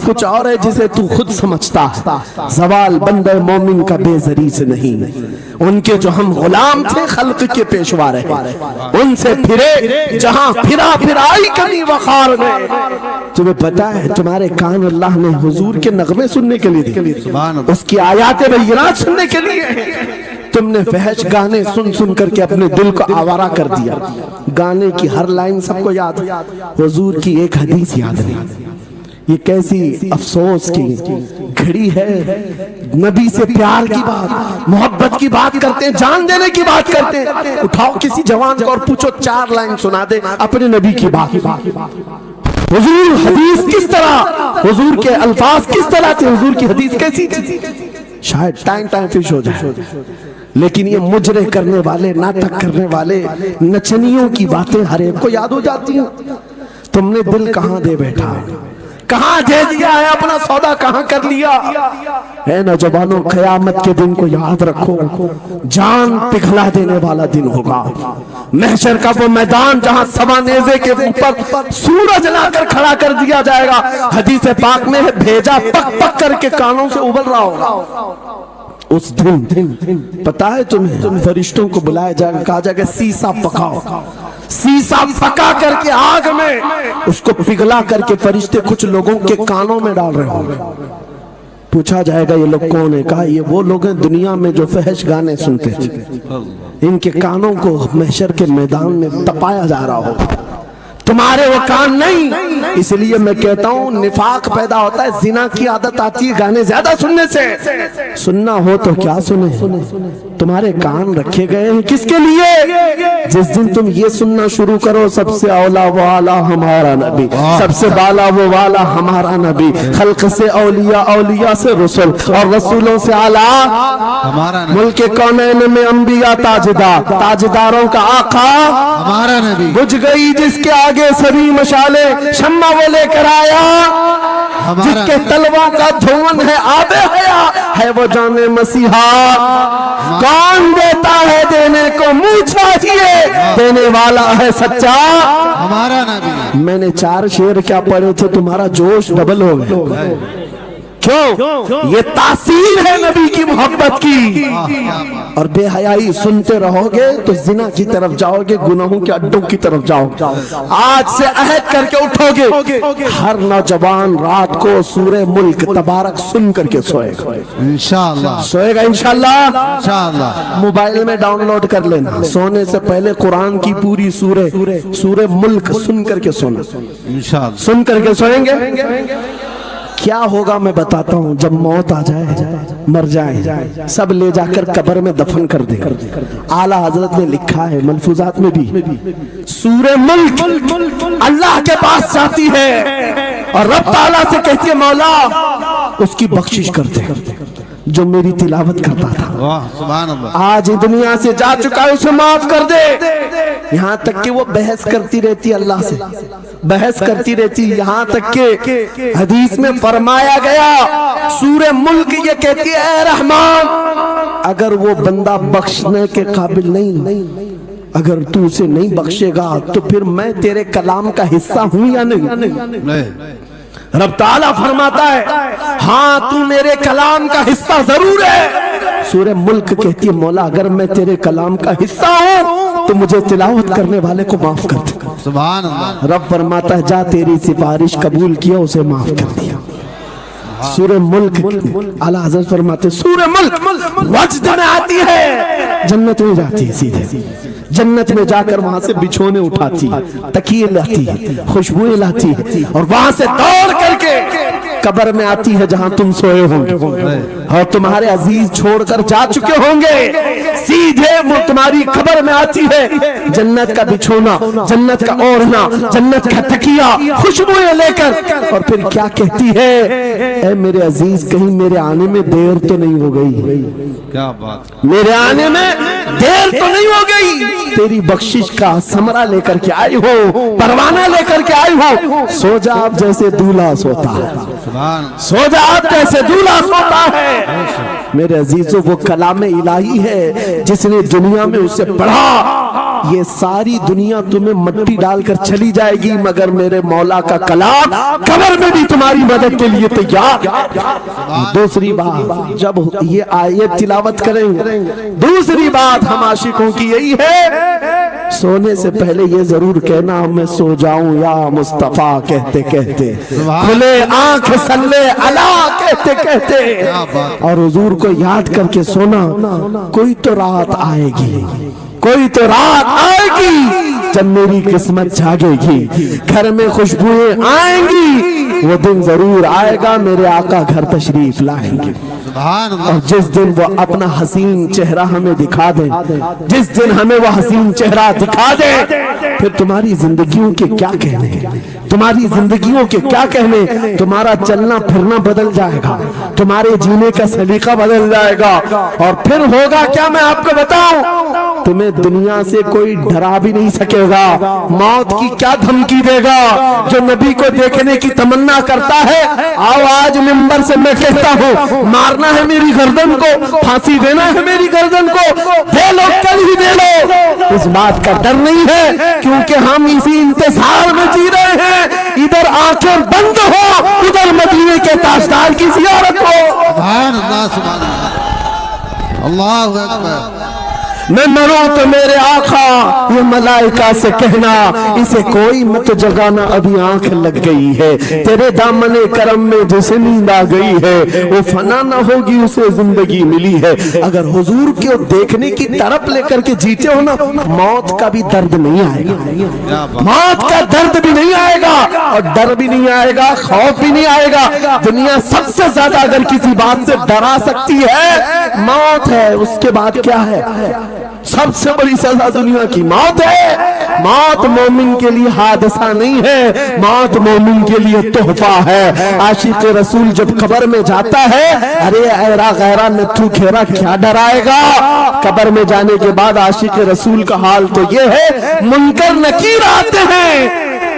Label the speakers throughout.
Speaker 1: کچھ اور ہے جسے تو خود سمجھتا ہے. زوال بندہ مومن کا بے زری سے نہیں. ان کے جو ہم غلام تھے خلق کے پیشوا رہے, ان سے پھرے جہاں پھرا پھرائی کمی وقار میں. تمہیں پتا ہے تمہارے کان اللہ نے حضور کے نغمے سننے کے لیے دی, اس کی آیات بینات سننے کے لیے. تم نے فحش گانے سن سن کر کے اپنے دل کو آوارہ کر دیا. گانے کی ہر لائن سب کو یاد, حضور کی ایک حدیث یاد نہیں. یہ کیسی افسوس کی گھڑی ہے. نبی سے پیار کی بات, محبت کی بات کرتے ہیں, جان دینے کی بات کرتے ہیں. اٹھاؤ کسی جوان کو اور پوچھو 4 لائن سنا دے اپنے نبی کی بات. حضور حدیث کس طرح, حضور کے الفاظ کس طرح تھے, حضور کی حدیث کیسی تھی. شاید ٹائم فش ہو جائے. لیکن یہ مجرے کرنے والے, ناٹک کرنے والے, نچنیوں کی باتیں ہر ایک کو یاد ہو جاتی ہیں. تم نے دل کہاں دے بیٹھا, کہاں دے دیا ہے, اپنا سودا کہاں کر لیا. اے نوجوانوں, قیامت کے دن کو یاد رکھو, جان پگھلا دینے والا دن ہوگا. محشر کا وہ میدان جہاں سوا نیزے کے اوپر سورج لا کر کھڑا کر دیا جائے گا. حدیث پاک میں ہے بھیجا پک پک کر کے کانوں سے ابل رہا ہوگا. اس دن پتا ہے تمہیں, فرشتوں کو بلایا جائے گا, کہا جائے گا سیسا پکاؤ. سیسا پکا کر کے آگ میں اس کو پگھلا کر کے فرشتے کچھ لوگوں کے کانوں میں ڈال رہے ہوں گے. پوچھا جائے گا یہ لوگ کون ہیں, کہا یہ وہ لوگ ہیں دنیا میں جو فحش گانے سنتے تھے. ان کے کانوں کو محشر کے میدان میں تپایا جا رہا ہوگا, تمہارے وہ کان نہیں. اس لیے میں کہتا ہوں نفاق پیدا ہوتا ہے, زنا کی عادت آتی ہے گانے زیادہ سننے سے. سننا ہو تو کیا سنے, تمہارے کان رکھے گئے ہیں کس کے لیے. جس دن تم یہ سننا شروع کرو سب سے اولا وہ اعلیٰ ہمارا نبی, سب سے بالا وہ والا ہمارا نبی, خلق سے اولیاء, اولیاء سے رسول, اور رسولوں سے اعلیٰ ہمارا نبی, ملک کونین میں انبیاء تاجدار, تاجداروں کا آقا ہمارا نبی. بجھ گئی جس کے آگے سبھی مشالے, شمع وہ لے کر آیا, جس کے تلووں کا دھون ہے آب حیا, ہے وہ جان مسیحا. کون دیتا ہے دینے کو منہ چاہیے, دینے والا ہے سچا ہمارا نبی. میں نے 4 شعر کیا پڑھے تھے, تمہارا جوش ڈبل ہو گیا. کیوں؟ یہ تاثیر ہے نبی کی محبت کی. اور بے حیائی سنتے رہو گے تو زنا کی طرف جاؤ گے, گناہوں کے اڈوں کی طرف جاؤ گے. آج سے عہد کر کے اٹھو گے, ہر نوجوان رات کو سورہ ملک تبارک سن کر کے سوئے گا. انشاءاللہ سوئے گا, انشاءاللہ. موبائل میں ڈاؤن لوڈ کر لینا, سونے سے پہلے قرآن کی پوری سورہ ملک سن کر کے سونا. انشاءاللہ سن کر کے سوئیں گے. کیا ہوگا میں بتاتا ہوں, جب موت آ جائے, مر جائیں, سب لے جا کر قبر میں دفن کر دے. اعلیٰ حضرت نے لکھا ہے ملفوظات میں بھی, سورہ ملک اللہ کے پاس جاتی ہے اور رب تعالیٰ سے کہتی ہے مولا اس کی بخشش کرتے جو میری تلاوت کرتا تھا, آج دنیا سے جا چکا ہے, اسے معاف کر دے. یہاں تک کہ وہ بحث کرتی رہتی اللہ سے, بحث کرتی رہتی, یہاں تک کہ حدیث میں فرمایا گیا سورہ ملک یہ کہتی ہے اے رحمان, اگر وہ بندہ بخشنے کے قابل نہیں, اگر تو اسے نہیں بخشے گا تو پھر میں تیرے کلام کا حصہ ہوں یا نہیں. رب تعالیٰ فرماتا ہے ہاں تو میرے کلام کا حصہ ضرور ہے. سورہ ملک کہتی ہے مولا اگر میں تیرے کلام کا حصہ ہوں تو مجھے تلاوت کرنے والے کو معاف کر دے. سبحان اللہ. رب فرماتا ہے جا تیری سفارش قبول کیا, اسے معاف کر دیا. سورہ ملک اعلیٰ حضرت فرماتے سورہ ملک وجد میں آتی ہے, جنت میں جاتی ہے, سیدھے جنت میں جا کر وہاں سے بچھونے اٹھاتی, تکیے لاتی, خوشبوئیں لاتی, اور وہاں سے دوڑ کر کے قبر میں آتی ہے جہاں تم سوئے ہوں گے اور تمہارے عزیز چھوڑ کر جا چکے ہوں گے. سیدھے وہ تمہاری قبر میں آتی ہے, جنت کا بچھونا, جنت کا اوڑھنا, جنت کا تکیہ, خوشبوئیں لے کر, اور پھر کیا کہتی ہے اے میرے عزیز کہیں میرے آنے میں دیر تو نہیں ہو گئی, کیا بات, میرے آنے میں دیر تو نہیں ہو گئی, تیری بخشش کا ثمرہ لے کر کے آئی ہو, پروانہ لے کر کے آئی ہو. سو جا آپ جیسے دولہا سوتا ہے, سو جا آپ جیسے دولہا سوتا ہے. میرے عزیزوں وہ کلام الہی ہے جس نے دنیا میں اسے پڑھا یہ ساری دنیا تمہیں مٹی ڈال کر چلی جائے گی مگر میرے مولا کا کلام قبر میں بھی تمہاری مدد کے لیے تیار۔ دوسری بات جب یہ آیت تلاوت کریں گے، دوسری بات ہم عاشقوں کی یہی ہے، سونے سے پہلے یہ ضرور کہنا میں سو جاؤں یا مصطفیٰ کہتے کہتے، کھلے آنکھ صلی اللہ کہتے کہتے، اور حضور کو یاد کر کے سونا۔ کوئی تو رات آئے گی، کوئی تو رات آئے گی جب میری قسمت جاگے گی، گھر میں خوشبوئیں آئیں گی، وہ دن ضرور آئے گا میرے آقا گھر تشریف لائیں گے، اور جس دن وہ اپنا حسین چہرہ ہمیں دکھا دیں، جس دن ہمیں وہ حسین چہرہ دکھا دیں، پھر تمہاری زندگیوں کے کیا کہنے، تمہاری زندگیوں کے کیا کہنے، تمہارا چلنا پھرنا بدل جائے گا، تمہارے جینے کا سلیقہ بدل جائے گا، اور پھر ہوگا کیا میں آپ کو بتاؤں، تمہیں دنیا سے کوئی ڈرا بھی نہیں سکے گا، موت کی کیا دھمکی دے گا، جو نبی کو دیکھنے کی تمنا کرتا ہے، آؤ آج منبر سے میں کہتا ہوں، مارنا ہے میری گردن کو، پھانسی دینا ہے میری گردن کو، دے لو کل ہی دے لو، اس بات کا ڈر نہیں ہے، کیونکہ ہم اسی انتظار میں جی رہے ہیں، ادھر آنکھیں بند ہو، ادھر مدینے کے تاجدار کی زیارت ہو۔
Speaker 2: سبحان اللہ، سبحان اللہ، اللہ اکبر۔
Speaker 1: میں مروں تو میرے آقا یہ ملائکہ سے کہنا، اسے کوئی مت جگانا ابھی آنکھ لگ گئی ہے، تیرے دامن کرم میں جسے نیند آ گئی ہے، وہ فنا نہ ہوگی اسے زندگی ملی ہے۔ اگر حضور کو دیکھنے کی طرف لے کر کے جیتے ہو نا، موت کا بھی درد نہیں آئے گا، موت کا درد بھی نہیں آئے گا، اور ڈر بھی نہیں آئے گا، خوف بھی نہیں آئے گا۔ دنیا سب سے زیادہ اگر کسی بات سے ڈرا سکتی ہے، موت ہے، اس کے بعد کیا ہے؟ سب سے بڑی سزا دنیا کی موت ہے۔ موت مومن کے لیے حادثہ نہیں ہے، موت مومن کے لیے تحفہ ہے۔ عاشق رسول جب قبر میں جاتا ہے، ارے ایرا غیرہ نتھو کھیرا کیا ڈرائے گا؟ قبر میں جانے کے بعد عاشق رسول کا حال تو یہ ہے، منکر نکیر آتے ہیں،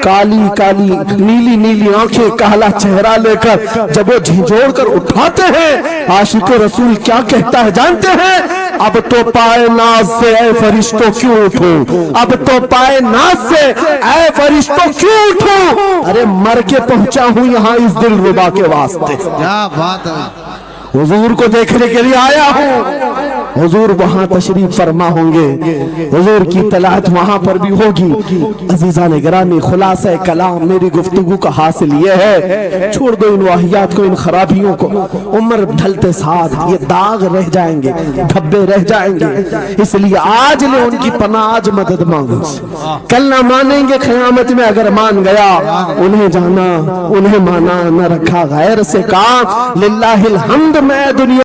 Speaker 1: کالی کالی نیلی نیلی آنکھیں، کالا چہرہ لے کر جب وہ جھنجھوڑ کر اٹھاتے ہیں، عاشق رسول کیا کہتا ہے جانتے ہیں؟ اب تو پائے ناز سے اے فرشتوں کیوں اٹھوں، اب تو پائے ناز سے اے فرشتوں کیوں اٹھوں، ارے مر کے پہنچا ہوں یہاں اس دل ربا کے واسطے،
Speaker 2: کیا بات ہے،
Speaker 1: حضور کو دیکھنے کے لیے آیا ہوں۔ حضور وہاں تشریف فرما ہوں گے، حضور کی طلعت وہاں پر بھی ہوگی۔ عزیزان گرامی، خلاصہ کلام میری گفتگو کا حاصل یہ ہے، چھوڑ دو ان واہیات کو، ان خرابیوں کو، عمر ڈھلتے ساتھ یہ داغ رہ جائیں گے، دھبے رہ جائیں گے، اس لیے آج لے ان کی پناہ، آج مدد مانگو، کل نہ مانیں گے قیامت میں، اگر مان گیا انہیں جانا، انہیں مانا، نہ رکھا غیر سے کام، للہ الحمد میں دنیا